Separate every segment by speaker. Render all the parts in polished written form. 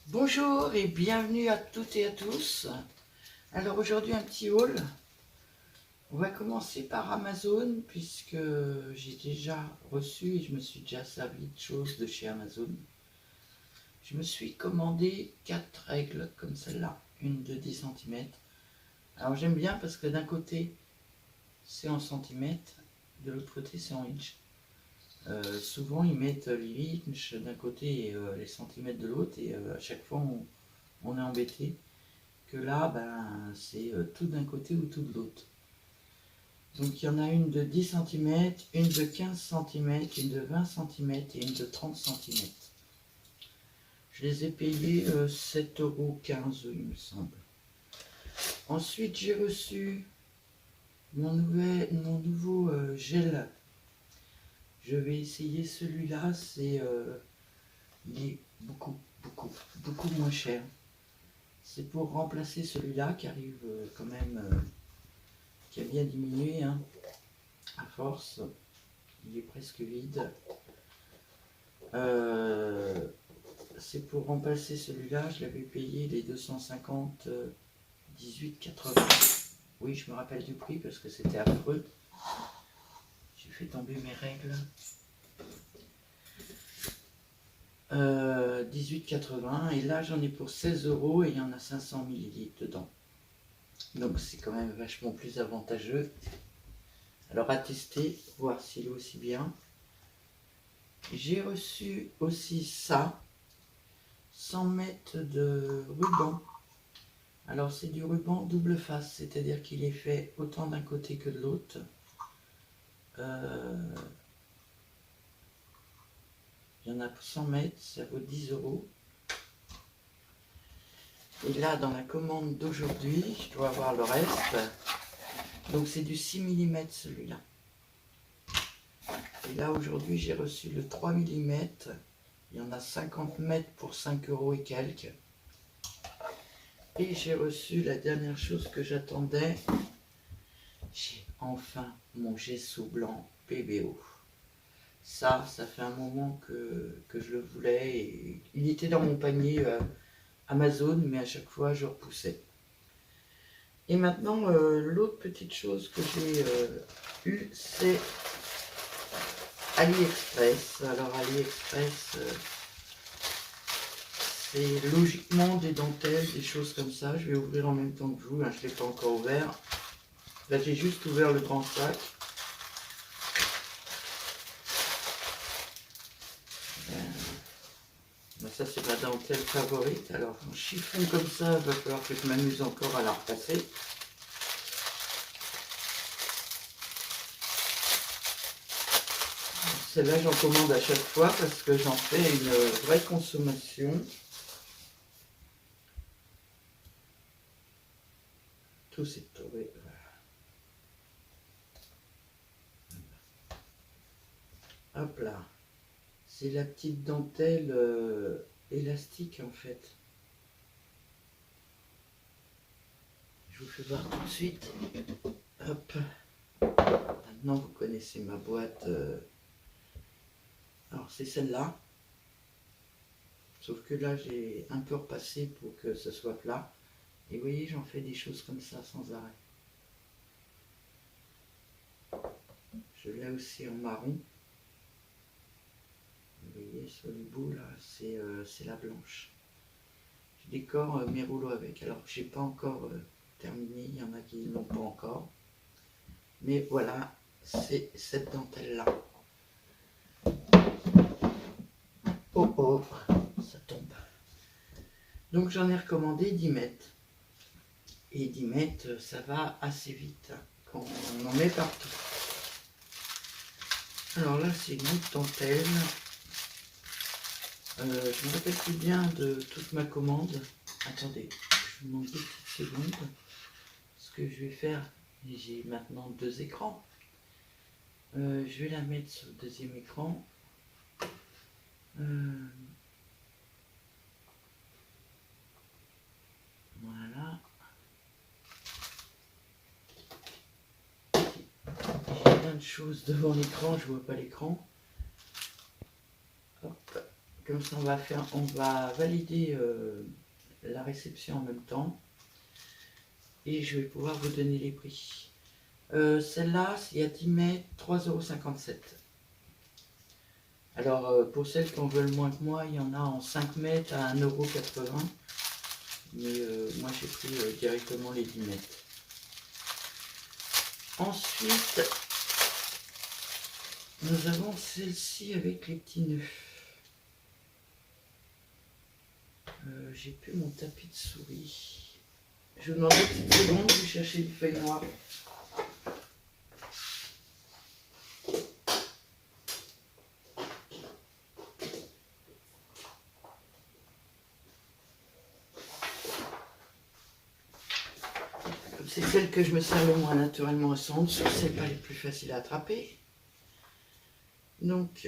Speaker 1: Bonjour et bienvenue à toutes et à tous. Alors aujourd'hui un petit haul. On va commencer par Amazon puisque j'ai déjà reçu et je me suis déjà servi de choses de chez Amazon. Je me suis commandé 4 règles comme celle-là, une de 10 cm. Alors j'aime bien parce que d'un côté c'est en centimètres, de l'autre côté c'est en inch. Souvent ils mettent les inches d'un côté et les centimètres de l'autre et à chaque fois on est embêté. Que là, c'est tout d'un côté ou tout de l'autre. Donc il y en a une de 10 cm, une de 15 cm, une de 20 cm et une de 30 cm. Je les ai payées 7,15 €, il me semble. Ensuite, j'ai reçu mon nouveau gel. Je vais essayer celui-là, il est beaucoup moins cher. C'est pour remplacer celui-là qui arrive quand même, qui a bien diminué, hein, à force. Il est presque vide. C'est pour remplacer celui-là, je l'avais payé les 250, 18,80. Oui, je me rappelle du prix parce que c'était affreux. J'ai fait tomber mes règles. 18,80 et là j'en ai pour 16 € et il y en a 500 ml dedans. Donc c'est quand même vachement plus avantageux. Alors à tester, voir s'il est aussi bien. J'ai reçu aussi ça, 100 mètres de ruban. Alors c'est du ruban double face, c'est-à-dire qu'il est fait autant d'un côté que de l'autre. Il y en a pour 100 mètres, ça vaut 10 €. Et là, dans la commande d'aujourd'hui, je dois avoir le reste. Donc c'est du 6 mm celui-là. Et là, aujourd'hui, j'ai reçu le 3 mm. Il y en a 50 mètres pour 5 € et quelques. Et j'ai reçu la dernière chose que j'attendais. J'ai enfin mon gesso blanc PBO. Ça fait un moment que je le voulais. Et il était dans mon panier Amazon, mais à chaque fois, je repoussais. Et maintenant, l'autre petite chose que j'ai eue, c'est AliExpress. Alors, AliExpress, c'est logiquement des dentelles, des choses comme ça. Je vais ouvrir en même temps que vous, hein, je ne l'ai pas encore ouvert. Là, j'ai juste ouvert le grand sac. Ça, c'est ma dentelle favorite. Alors, en chiffon comme ça, il va falloir que je m'amuse encore à la repasser. Celle-là, j'en commande à chaque fois parce que j'en fais une vraie consommation. Tout s'est tombé. Hop là. C'est la petite dentelle élastique en fait. Je vous fais voir tout de suite. Hop. Maintenant, vous connaissez ma boîte. Alors, c'est celle-là. Sauf que là, j'ai un peu repassé pour que ce soit plat. Et vous voyez, j'en fais des choses comme ça sans arrêt. Je l'ai aussi en marron. Vous voyez, sur le bout, là, c'est la blanche. Je décore mes rouleaux avec. Alors, j'ai pas encore terminé. Il y en a qui ne l'ont pas encore. Mais voilà, c'est cette dentelle-là. Oh oh, ça tombe. Donc j'en ai recommandé 10 mètres. Et 10 mètres, ça va assez vite, quand on en met partout. Alors là, c'est une autre dentelle. Je ne me rappelle plus bien de toute ma commande. Attendez, je vous demande 2 petites secondes. Ce que je vais faire, j'ai maintenant 2 écrans. Je vais la mettre sur le deuxième écran. Voilà. J'ai plein de choses devant l'écran, je vois pas l'écran. Hop, Comme ça, on va valider la réception en même temps. Et je vais pouvoir vous donner les prix. Celle-là, il y a 10 mètres, 3,57 €. Alors, pour celles qui en veulent moins que moi, il y en a en 5 mètres à 1,80 €. Mais moi, j'ai pris directement les 10 mètres. Ensuite, nous avons celle-ci avec les petits nœuds. J'ai plus mon tapis de souris. Je vous demande une petite seconde, je vais chercher une feuille noire. C'est celle que je me sers le moins naturellement, elles sont en dessous, c'est pas les plus faciles à attraper. Donc,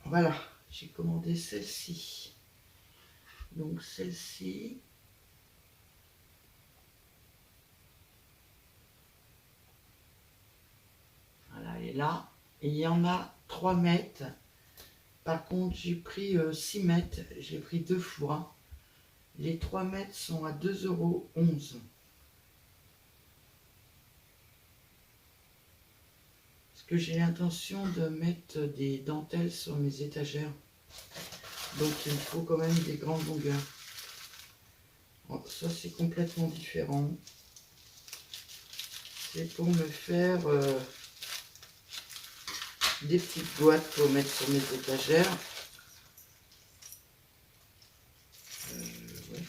Speaker 1: voilà, j'ai commandé celle-ci. Donc celle-ci, voilà, elle est là. Et il y en a 3 mètres. Par contre, j'ai pris 6 mètres, j'ai pris 2 fois. Les 3 mètres sont à 2,11 €. Parce que j'ai l'intention de mettre des dentelles sur mes étagères. Donc il me faut quand même des grandes longueurs. Bon, ça c'est complètement différent. C'est pour me faire des petites boîtes pour mettre sur mes étagères. Ouais.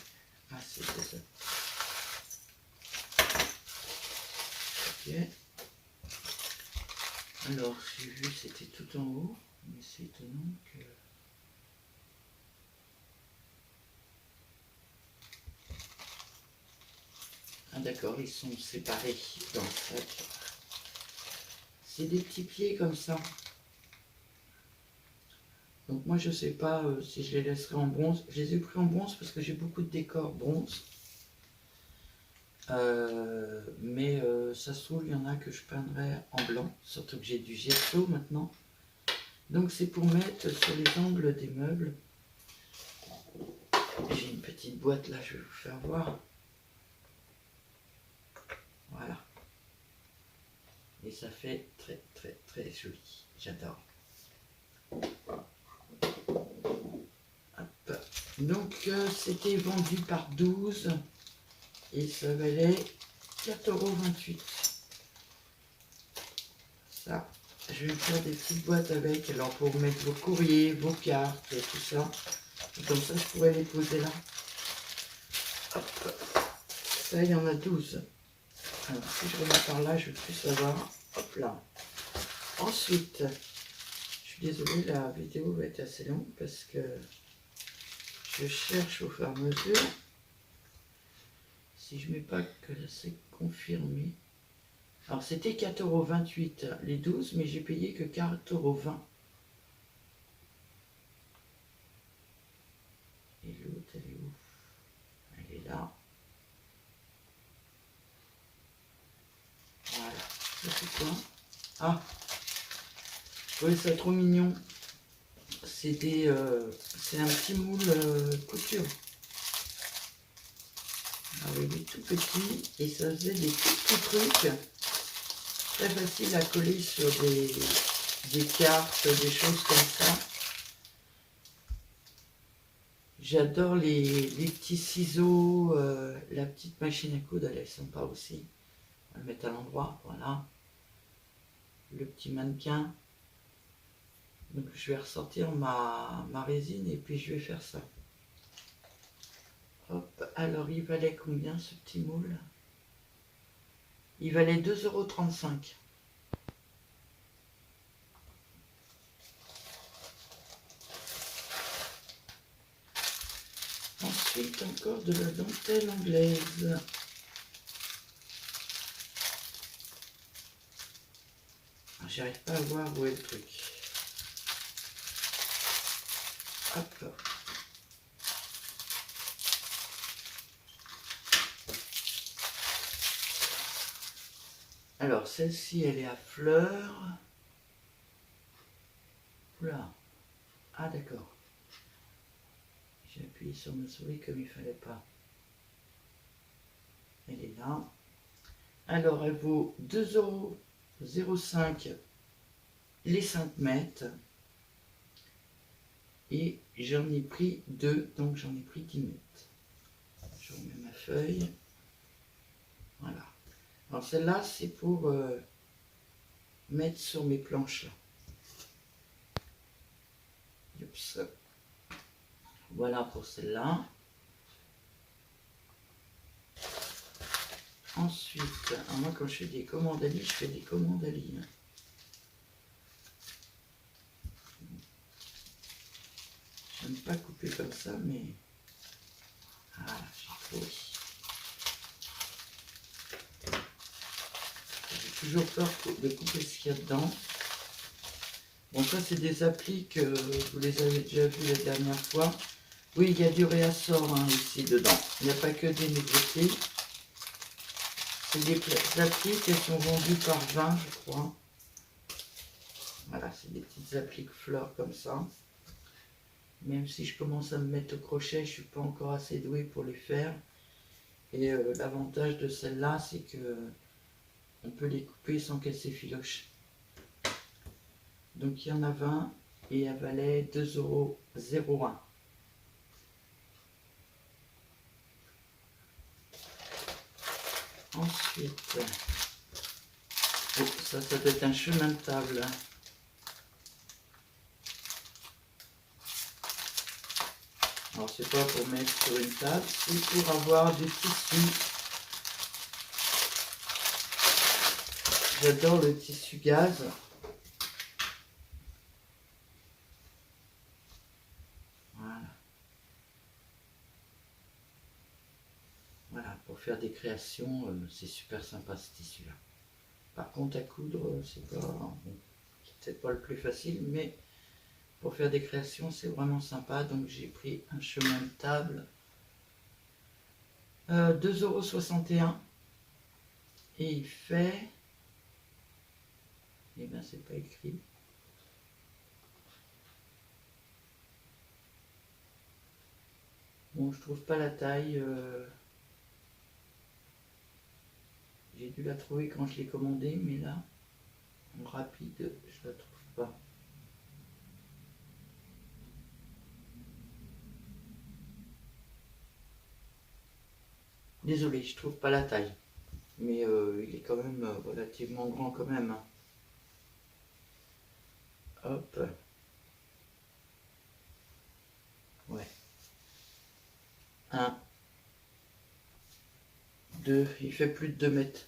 Speaker 1: Ah, c'est ça. Ok. Alors, j'ai vu c'était tout en haut, mais c'est étonnant que... Ah d'accord, ils sont séparés dans le sac. C'est des petits pieds comme ça. Donc moi je sais pas si je les laisserai en bronze. Je les ai pris en bronze parce que j'ai beaucoup de décors bronze. Mais ça se trouve, il y en a que je peindrai en blanc. Surtout que j'ai du gesso maintenant. Donc c'est pour mettre sur les angles des meubles. J'ai une petite boîte là, je vais vous faire voir. Voilà. Et ça fait très très très joli. J'adore. Hop. Donc c'était vendu par 12 et ça valait 4,28 €. Ça, je vais faire des petites boîtes avec, alors pour mettre vos courriers, vos cartes, tout ça. Et comme ça, je pourrais les poser là. Hop. Ça, il y en a 12. Alors, si je remets par là, je vais plus savoir. Hop là. Ensuite, je suis désolée, la vidéo va être assez longue parce que je cherche au fur et à mesure. Si je mets pas que c'est confirmé. Alors, c'était 4,28 € les 12, mais j'ai payé que 4,20 €. Et l'autre, elle est où? Elle est là. Voilà. Ça c'est quoi? Ah, je trouvais ça trop mignon. C'est un petit moule couture. Alors il est tout petit et ça faisait des petits trucs très faciles à coller sur des cartes, des choses comme ça. J'adore les petits ciseaux, la petite machine à coudre, elle est sympa aussi. On va le mettre à l'endroit, voilà. Le petit mannequin. Donc je vais ressortir ma résine et puis je vais faire ça. Hop, alors il valait combien ce petit moule? Il valait 2,35 €. Ensuite encore de la dentelle anglaise. J'arrive pas à voir où est le truc. Hop. Alors celle-ci elle est à fleurs. Oula. Ah d'accord. appuyé sur ma souris comme il fallait pas. Elle est là. Alors, elle vaut 2,05 € les 5 mètres. Et j'en ai pris 2, donc j'en ai pris 10 mètres. Je remets ma feuille. Voilà. Alors celle-là, c'est pour mettre sur mes planches là. Oups. Voilà pour celle-là. Ensuite, moi quand je fais des commandes à lit, je fais des commandes à lit. J'aime pas couper comme ça, mais... Ah, j'ai trouvé. J'ai toujours peur de couper ce qu'il y a dedans. Bon, ça, c'est des applis que vous les avez déjà vus la dernière fois. Oui, il y a du réassort ici dedans. Il n'y a pas que des nouveautés. C'est des applis qui sont vendues par 20, je crois. Voilà, c'est des petites applis fleurs comme ça. Même si je commence à me mettre au crochet, je ne suis pas encore assez douée pour les faire. Et l'avantage de celle-là, c'est que on peut les couper sans qu'elles s'effilochent. Donc il y en a 20 et elle valait 2,01 €. Ensuite, oh, ça doit être un chemin de table. Alors c'est pas pour mettre sur une table, c'est pour avoir du tissu. J'adore le tissu gaz. Voilà, pour faire des créations, c'est super sympa ce tissu-là. Par contre, à coudre, c'est pas, bon, c'est peut-être pas le plus facile, mais pour faire des créations, c'est vraiment sympa. Donc j'ai pris un chemin de table, 2,61 € et il fait, eh bien c'est pas écrit. Bon, je trouve pas la taille. J'ai dû la trouver quand je l'ai commandée, mais là, en rapide, je la trouve pas. Désolé, je trouve pas la taille. Mais il est quand même relativement grand quand même. Hop. Ouais. 1, 2, il fait plus de 2 mètres.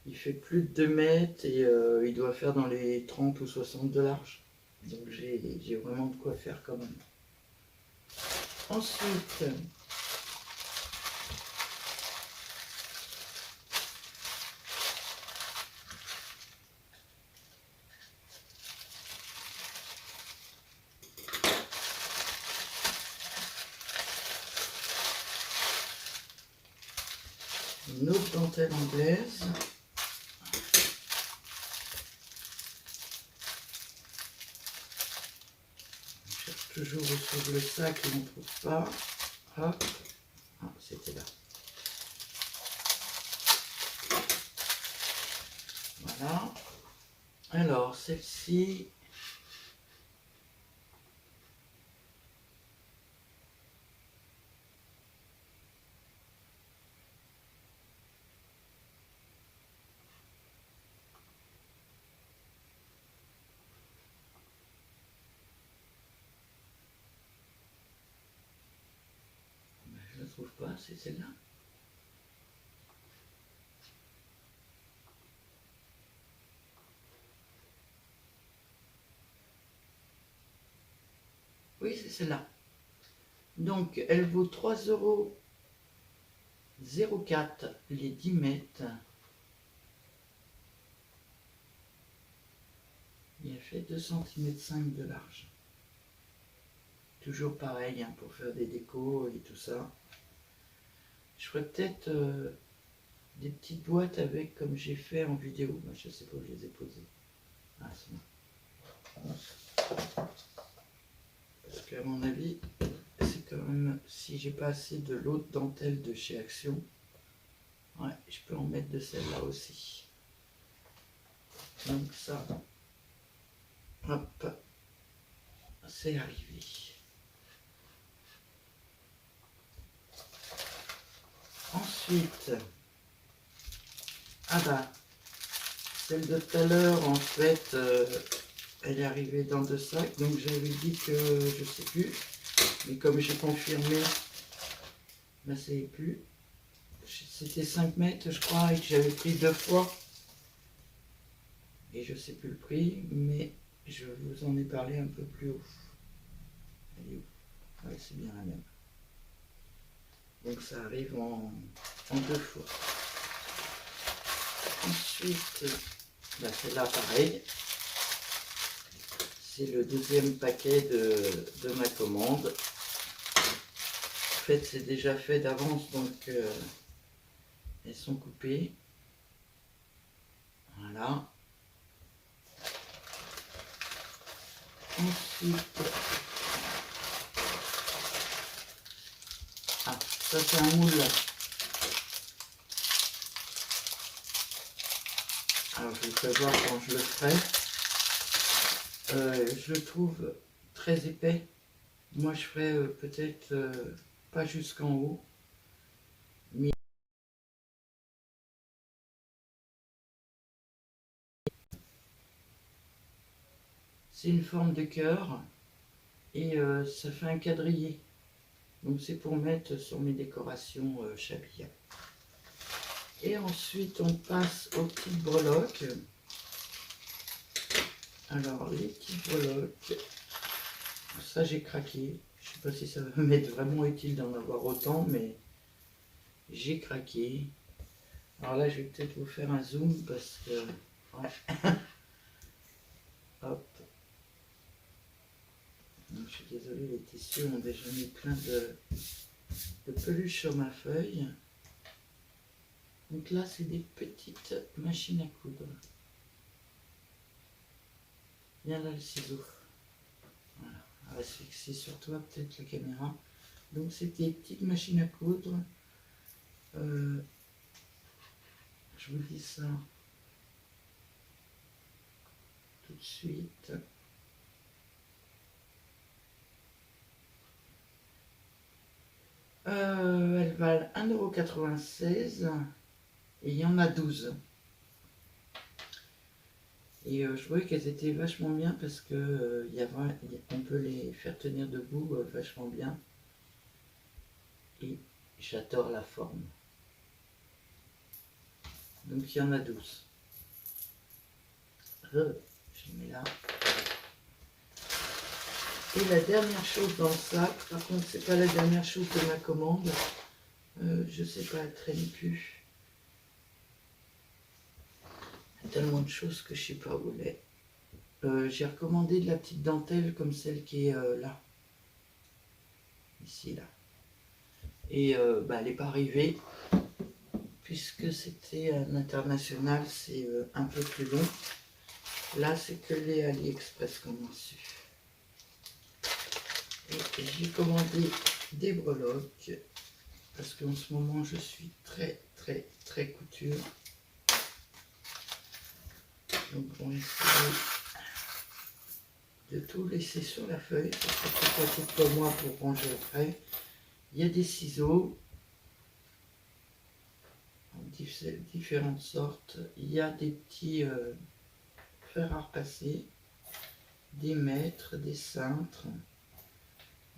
Speaker 1: Il fait plus de 2 mètres et il doit faire dans les 30 ou 60 de large. Donc j'ai vraiment de quoi faire quand même. Ensuite, une autre dentelle anglaise. On cherche toujours sur le sac et on ne trouve pas. Hop. Ah, c'était là. Voilà. Alors, celle-ci, je ne la trouve pas, c'est celle-là. Oui, c'est celle-là. Donc, elle vaut 3,04 € les 10 mètres. Et elle fait 2,5 cm de large. Toujours pareil, hein, pour faire des décos et tout ça. Je ferais peut-être des petites boîtes avec, comme j'ai fait en vidéo. Ben, je ne sais pas où je les ai posées. Ah, c'est bon. Parce qu'à mon avis, si j'ai pas assez de l'autre dentelle de chez Action. Ouais, je peux en mettre de celle-là aussi. Donc ça, hop, c'est arrivé. Ensuite, ah bah, celle de tout à l'heure, en fait, elle est arrivée dans 2 sacs. Donc j'avais dit que, je sais plus, mais comme j'ai confirmé, bah ça y est plus. C'était 5 mètres, je crois, et que j'avais pris 2 fois. Et je sais plus le prix, mais je vous en ai parlé un peu plus haut. Elle est où? Ouais, c'est bien la même. Donc ça arrive en 2 fois. Ensuite, bah celle-là pareil. C'est le deuxième paquet de ma commande. En fait, c'est déjà fait d'avance, donc elles sont coupées. Voilà. Ensuite, ah, ça c'est un moule. Alors je vais voir quand je le ferai. Je le trouve très épais. Moi je ferai peut-être pas jusqu'en haut, mais c'est une forme de cœur et ça fait un quadrillé. Donc c'est pour mettre sur mes décorations chabilla. Et ensuite on passe aux petites breloques. Alors les petites breloques, ça j'ai craqué. Je sais pas si ça va m'être vraiment utile d'en avoir autant, mais j'ai craqué. Alors là je vais peut-être vous faire un zoom parce que... Ouais. Hop. Donc, je suis désolée, les tissus ont déjà mis plein de peluche sur ma feuille. Donc là, c'est des petites machines à coudre. Viens là le ciseau. Voilà, elle va se fixer sur toi, peut-être la caméra. Donc c'est des petites machines à coudre. Je vous dis ça tout de suite. Elles valent 1,96 € et il y en a 12. Et je trouvais qu'elles étaient vachement bien parce que on peut les faire tenir debout vachement bien. Et j'adore la forme. Donc il y en a 12. Je mets là. Et la dernière chose dans le sac, par contre c'est pas la dernière chose de ma commande. Je sais pas, elle traîne plus. Il y a tellement de choses que je sais pas où elle est. J'ai recommandé de la petite dentelle comme celle qui est là. Ici, là. Et bah, elle n'est pas arrivée. Puisque c'était un international, c'est un peu plus long. Là, c'est que les AliExpress qu'on a reçu. Et j'ai commandé des breloques. Parce qu'en ce moment, je suis très couture. Donc, on va essayer de tout laisser sur la feuille. Parce que c'est pratique pour moi pour ranger après. Il y a des ciseaux. Différentes sortes. Il y a des petits fers à repasser. Des mètres, des cintres.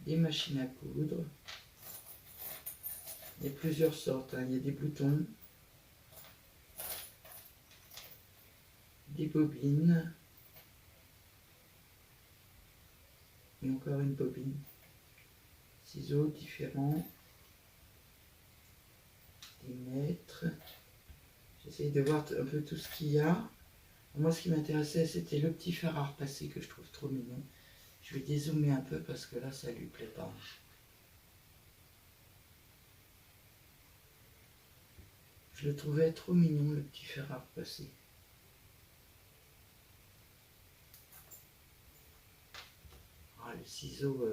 Speaker 1: Des machines à coudre. Il y a plusieurs sortes. Hein. Il y a des boutons. Des bobines. Et encore une bobine. Ciseaux différents. Des mètres. J'essaye de voir un peu tout ce qu'il y a. Moi, ce qui m'intéressait, c'était le petit fer à repasser que je trouve trop mignon. Je vais dézoomer un peu parce que là, ça lui plaît pas. Je le trouvais trop mignon, le petit fer à repasser. Ah, le ciseau...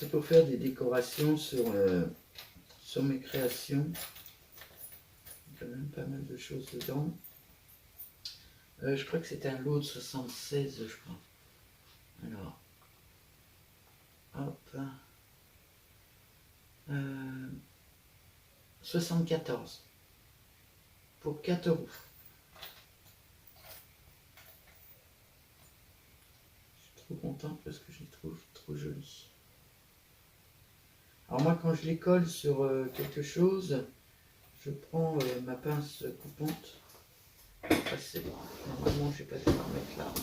Speaker 1: c'est pour faire des décorations sur mes créations. Il y a quand même pas mal de choses dedans. Je crois que c'est un lot de 76, je crois. Alors, hop. 74 pour 4 euros. Je suis trop contente parce que je les trouve trop jolis. Alors moi, quand je les colle sur quelque chose, je prends ma pince coupante. Normalement, je vais pas devoir mettre là.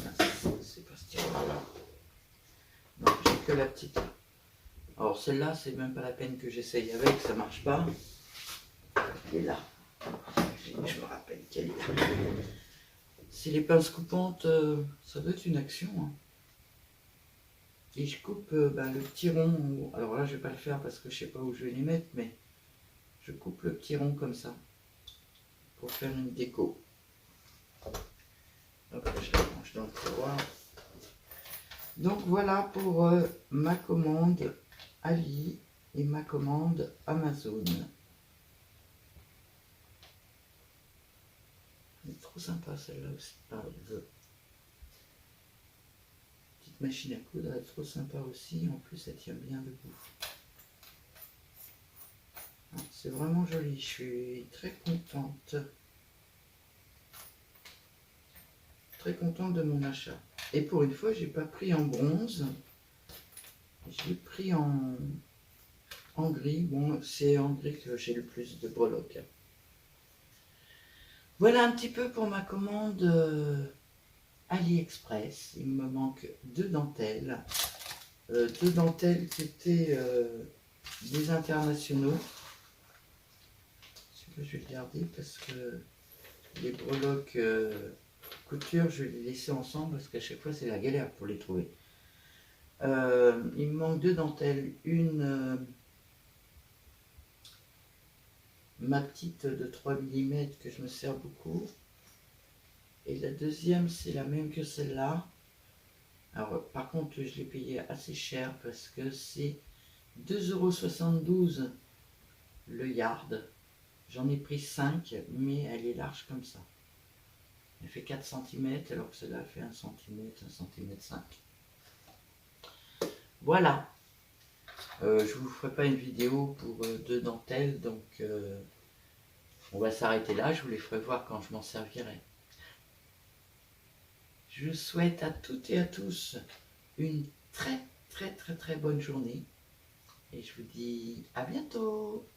Speaker 1: C'est pas ce tirage-là. Non, j'ai que la petite. Alors celle-là, c'est même pas la peine que j'essaye avec, ça marche pas. Elle est là. Je me rappelle qu'elle est là. Si les pinces coupantes, ça doit être une action. Hein. Et je coupe le petit rond. Alors là, je vais pas le faire parce que je sais pas où je vais les mettre, mais je coupe le petit rond comme ça pour faire une déco. Hop, je la range dans le tiroir. Donc voilà pour ma commande Ali et ma commande Amazon. Elle est trop sympa celle-là aussi. Petite machine à coudre, elle est trop sympa aussi. En plus, elle tient bien debout. C'est vraiment joli. Je suis très contente. Très contente de mon achat. Et pour une fois, j'ai pas pris en bronze. J'ai pris en gris. Bon, c'est en gris que j'ai le plus de breloques. Voilà un petit peu pour ma commande AliExpress. Il me manque 2 dentelles. 2 dentelles qui étaient des internationaux. Celui-là, je vais le garder parce que les breloques couture, je vais les laisser ensemble parce qu'à chaque fois, c'est la galère pour les trouver. Il me manque 2 dentelles. Une, ma petite de 3 mm que je me sers beaucoup. Et la deuxième, c'est la même que celle-là. Alors, par contre, je l'ai payé assez cher parce que c'est 2,72 € le yard. J'en ai pris 5, mais elle est large comme ça. Elle fait 4 cm alors que celle-là fait 1 cm, 1 cm 5. Voilà. Je ne vous ferai pas une vidéo pour 2 dentelles, donc on va s'arrêter là. Je vous les ferai voir quand je m'en servirai. Je souhaite à toutes et à tous une très bonne journée. Et je vous dis à bientôt.